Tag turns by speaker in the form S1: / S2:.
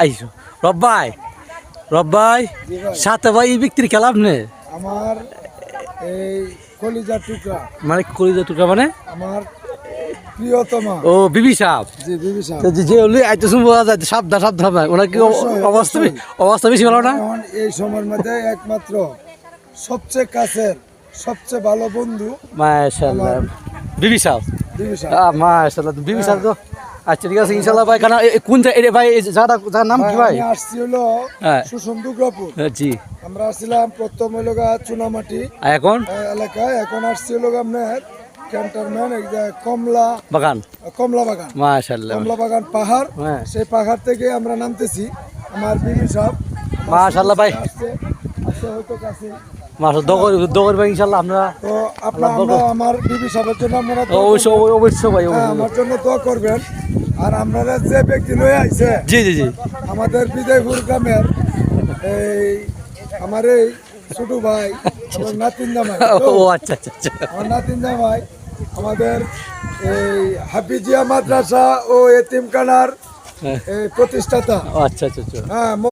S1: আইসো রব্বাই সাথে ভাই এই ব্যক্তির খেলাম নে
S2: আমার এই কলিজার টুকরা,
S1: মানে কলিজা টুকরা মানে
S2: আমার প্রিয়তমা।
S1: ও বিবি সাহেব
S2: জি বিবি সাহেব।
S1: যে ওলি আইতে শুনবো সাবধান ওনার কি অবস্থা বেশি ভালো না
S2: এখন এই সময়ের মধ্যে একমাত্র সবচেয়ে কাছের সবচেয়ে ভালো বন্ধু
S1: মাশাআল্লাহ বিবি সাহেব
S2: বিবি সাহেব।
S1: মাশাআল্লাহ বিবি সাহেব তো আচ্ছা ঠিক আছে ইনশাআল্লাহ ভাই কারণ কোন ভাই যার নাম কি ভাই
S2: আমি আসছি হলো
S1: হ্যাঁ।
S2: সুষম দুর্গাপুর।
S1: জি
S2: আমরা আসছিলাম প্রথম হলো চুনামাটি
S1: এখন
S2: এলাকায়, এখন আসছি হলো আপনার ক্যান্টনমেন্ট এই যে কমলা
S1: বাগান
S2: বাগান,
S1: মাশাআল্লাহ
S2: কমলা বাগান পাহাড়।
S1: হ্যাঁ।
S2: সেই পাহাড় থেকে আমরা নামতেছি। আমার বিবি সাহেব
S1: মাশাআল্লাহ ভাই
S2: আসছে হয়তো কাছে।
S1: মাশাআল্লাহ দগর ভাই ইনশাআল্লাহ আমরা
S2: তো আমরা আমার বিবি সাহেবের জন্য আমরা
S1: অবশ্যই ভাই
S2: আমার জন্য দোয়া করবেন। আর আপনারা যে ব্যক্তি লয়ে আইছে
S1: জি
S2: আমাদের বিজয়পুর গ্রামের এই আমার এই ছোট ভাই আমার নাতিন জামাই,
S1: ও আচ্ছা
S2: আমার নাতিন জামাই আমাদের এই হাফিজিয়া মাদ্রাসা ও এতিমখানার এই প্রতিষ্ঠাতা।
S1: আচ্ছা
S2: হ্যাঁ।